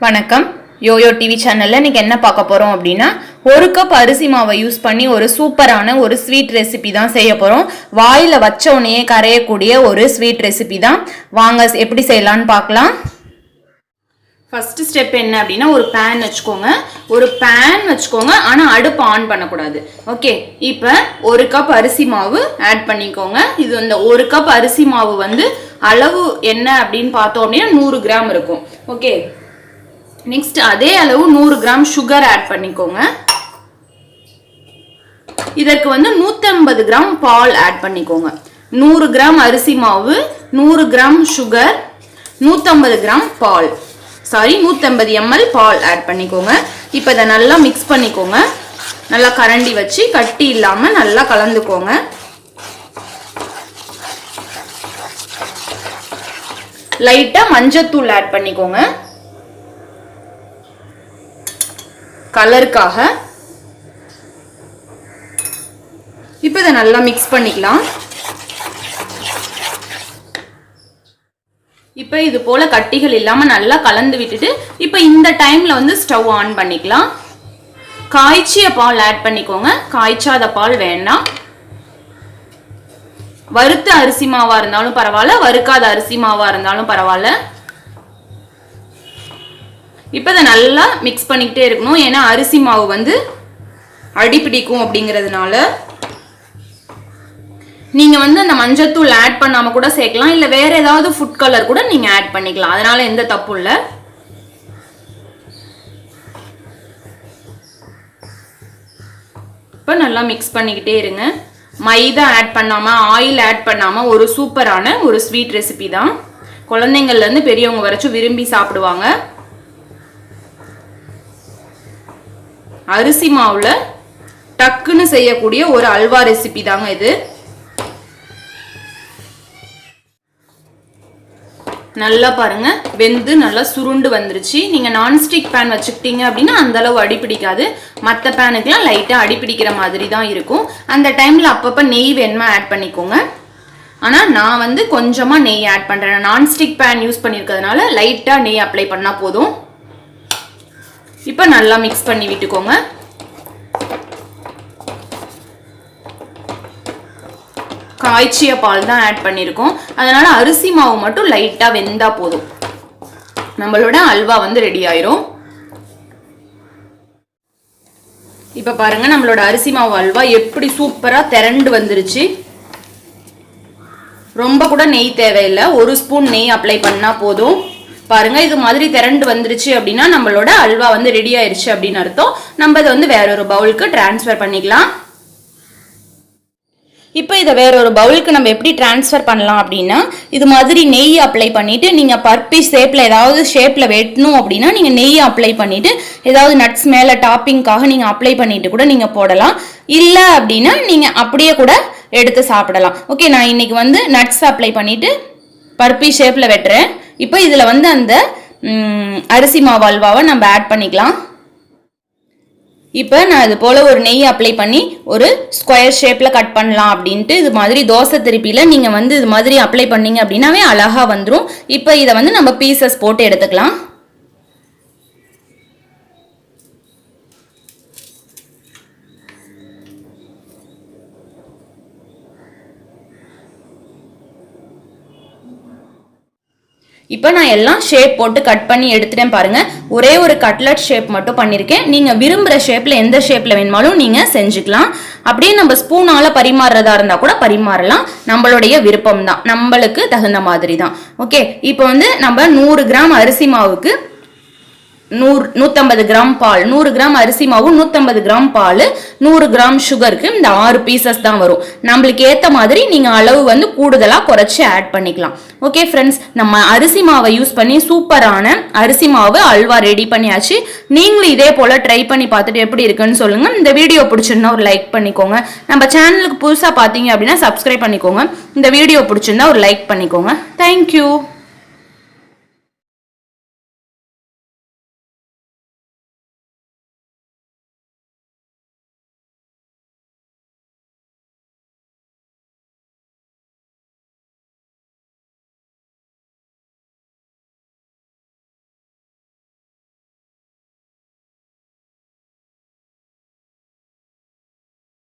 வணக்கம். YoYo TV சேனல்ல இன்னைக்கு என்ன பார்க்க போறோம் அப்படின்னா, ஒரு கப் அரிசி மாவை யூஸ் பண்ணி ஒரு சூப்பரான ஒரு ஸ்வீட் ரெசிபி தான் செய்ய போறோம். வாயில வச்ச உடனே கரையக்கூடிய ஒரு ஸ்வீட் ரெசிபி தான். வாங்க எப்படி செய்யலாம்னு பார்க்கலாம். ஃபர்ஸ்ட் ஸ்டெப் என்ன அப்படின்னா, ஒரு பேன் வச்சுக்கோங்க. ஆனா அடுப்பு ஆன் பண்ணக்கூடாது. ஓகே, இப்போ ஒரு கப் அரிசி மாவு ஆட் பண்ணிக்கோங்க. இது இந்த ஒரு கப் அரிசி மாவு வந்து அளவு என்ன அப்படின்னு பார்த்தோம் அப்படின்னா 100 கிராம் இருக்கும். ஓகே, நெக்ஸ்ட் அதே அளவு 100 கிராம் சுகர் ஆட் பண்ணிக்கோங்க. இதற்கு வந்து 150 கிராம் பால் ஆட் பண்ணிக்கோங்க. 100 கிராம் அரிசி மாவு, 100 கிராம் சுகர், 150 கிராம் பால், 150 ml பால் ஆட் பண்ணிக்கோங்க. இப்போ இதை நல்லா மிக்ஸ் பண்ணிக்கோங்க. நல்லா கரண்டி வச்சு கட்டி இல்லாம நல்லா கலந்துக்கோங்க. லைட்டா மஞ்சத்தூள் ஆட் பண்ணிக்கோங்க கலருக்காக. இப்போ இதை நல்லா மிக்ஸ் பண்ணிக்கலாம். இப்போ இது போல கட்டிகள் இல்லாம நல்லா கலந்து விட்டுட்டு இப்போ இந்த டைம்ல வந்து ஸ்டவ் ஆன் பண்ணிக்கலாம். காய்ச்சிய பால் ஆட் பண்ணிக்கோங்க. காய்ச்சாத பால் வேண்டாம். வறுத்த அரிசி மாவா இருந்தாலும் பரவாயில்ல, வறுக்காத அரிசி மாவா இருந்தாலும் பரவாயில்ல. இப்போ இதை நல்லா மிக்ஸ் பண்ணிக்கிட்டே இருக்கணும். ஏன்னா அரிசி மாவு வந்து அடிப்பிடிக்கும் அப்படிங்கிறதுனால. நீங்க வந்து அந்த மஞ்சத்தூள் ஆட் பண்ணாம கூட சேர்க்கலாம், இல்ல வேற ஏதாவது ஃபுட் கலர் கூட நீங்க ஆட் பண்ணிக்கலாம். அதனால எந்த தப்பும் இல்லை. இப்போ நல்லா மிக்ஸ் பண்ணிக்கிட்டே இருங்க. மைதா ஆட் பண்ணாம, ஆயில் ஆட் பண்ணாம ஒரு சூப்பரான ஒரு ஸ்வீட் ரெசிபி தான். குழந்தைங்கள்ல இருந்து பெரியவங்க வரைக்கும் விரும்பி சாப்பிடுவாங்க. அரிசி மாவுல டக்குன்னு செய்யக்கூடிய ஒரு அல்வா ரெசிபி தாங்க இது. நல்லா பாருங்க, வெந்து நல்லா சுருண்டு வந்துருச்சு. நீங்க நான்ஸ்டிக் பேன் வச்சுக்கிட்டீங்க அப்படின்னா அந்த அளவு அடிப்பிடிக்காது. மற்ற பேனுக்குலாம் லைட்டா அடிப்பிடிக்கிற மாதிரி தான் இருக்கும். அந்த டைம்ல அப்பப்ப நெய் வேணுமா ஆட் பண்ணிக்கோங்க. ஆனா நான் வந்து கொஞ்சமா நெய் ஆட் பண்றேன். நான்ஸ்டிக் பேன் யூஸ் பண்ணிருக்கிறதுனால லைட்டா நெய் அப்ளை பண்ணா போதும். இப்போ நல்லா மிக்ஸ் பண்ணி விட்டுக்கோங்க. காய்ச்சிய பால் தான் ஆட் பண்ணியிருக்கோம். அதனால அரிசி மாவு மட்டும் லைட்டா வெந்தா போதும். நம்மளோட அல்வா வந்து ரெடி ஆயிரும். இப்ப பாருங்க, நம்மளோட அரிசி மாவு அல்வா எப்படி சூப்பரா திரண்டு வந்துருச்சு. ரொம்ப கூட நெய் தேவையில்லை. ஒரு ஸ்பூன் நெய் அப்ளை பண்ணா போதும். பாருங்க, இது மாதிரி திரண்டு வந்துருச்சு அப்படின்னா நம்மளோட அல்வா வந்து ரெடி ஆயிருச்சு அப்படின்னு அர்த்தம். நம்ம இதை வந்து வேற ஒரு பவுலுக்கு டிரான்ஸ்ஃபர் பண்ணிக்கலாம். இப்போ இதை வேற ஒரு பவுலுக்கு நம்ம எப்படி டிரான்ஸ்ஃபர் பண்ணலாம் அப்படின்னா, இது மாதிரி நெய் அப்ளை பண்ணிட்டு நீங்க பர்பி ஷேப்ல ஏதாவது ஷேப்ல வெட்டணும் அப்படின்னா நீங்க நெய் அப்ளை பண்ணிட்டு ஏதாவது நட்ஸ் மேல டாப்பிங்காக நீங்க அப்ளை பண்ணிட்டு கூட நீங்க போடலாம். இல்ல அப்படின்னா நீங்க அப்படியே கூட எடுத்து சாப்பிடலாம். ஓகே, நான் இன்னைக்கு வந்து நட்ஸ் அப்ளை பண்ணிட்டு பர்பி ஷேப்ல வெட்டுறேன். இப்போ இதுல வந்து அந்த அரிசி மாவு அல்வாவை நம்ம ஆட் பண்ணிக்கலாம். இப்போ நான் இது போல ஒரு நெய் அப்ளை பண்ணி ஒரு ஸ்கொயர் ஷேப்ல கட் பண்ணலாம் அப்படின்ட்டு இது மாதிரி தோசை திருப்பியில நீங்க வந்து இது மாதிரி அப்ளை பண்ணீங்க அப்படின்னாவே அழகா வந்துடும். இப்போ இதை வந்து நம்ம பீசஸ் போட்டு எடுத்துக்கலாம். இப்போ நான் எல்லாம் ஷேப் போட்டு கட் பண்ணி எடுத்துட்டேன். பாருங்க, ஒரே ஒரு கட்லட் ஷேப் மட்டும் பண்ணியிருக்கேன். நீங்க விரும்புகிற ஷேப்ல எந்த ஷேப்ல வேணுமாலும் நீங்க செஞ்சுக்கலாம். அப்படியே நம்ம ஸ்பூனால பரிமாறுறதா இருந்தா கூட பரிமாறலாம். நம்மளுடைய விருப்பம் தான், நம்மளுக்கு தகுந்த மாதிரி தான். ஓகே, இப்போ வந்து நம்ம 100 கிராம் அரிசி மாவுக்கு 150 கிராம் பால், 100 கிராம் அரிசி மாவு, 150 கிராம் பால், 100 கிராம் சுகருக்கு இந்த 6 பீசஸ் தான் வரும். நம்மளுக்கு ஏற்ற மாதிரி நீங்க அளவு வந்து கூடுதலா குறைச்சி ஆட் பண்ணிக்கலாம். ஓகே ஃப்ரெண்ட்ஸ், நம்ம அரிசி மாவை யூஸ் பண்ணி சூப்பரான அரிசி மாவு அல்வா ரெடி பண்ணியாச்சு. நீங்களும் இதே போல ட்ரை பண்ணி பார்த்துட்டு எப்படி இருக்குன்னு சொல்லுங்க. இந்த வீடியோ பிடிச்சிருந்தா ஒரு லைக் பண்ணிக்கோங்க. நம்ம சேனலுக்கு புதுசா பாத்தீங்க அப்படின்னா சப்ஸ்கிரைப் பண்ணிக்கோங்க. இந்த வீடியோ பிடிச்சிருந்தா ஒரு லைக் பண்ணிக்கோங்க. தேங்க்யூ.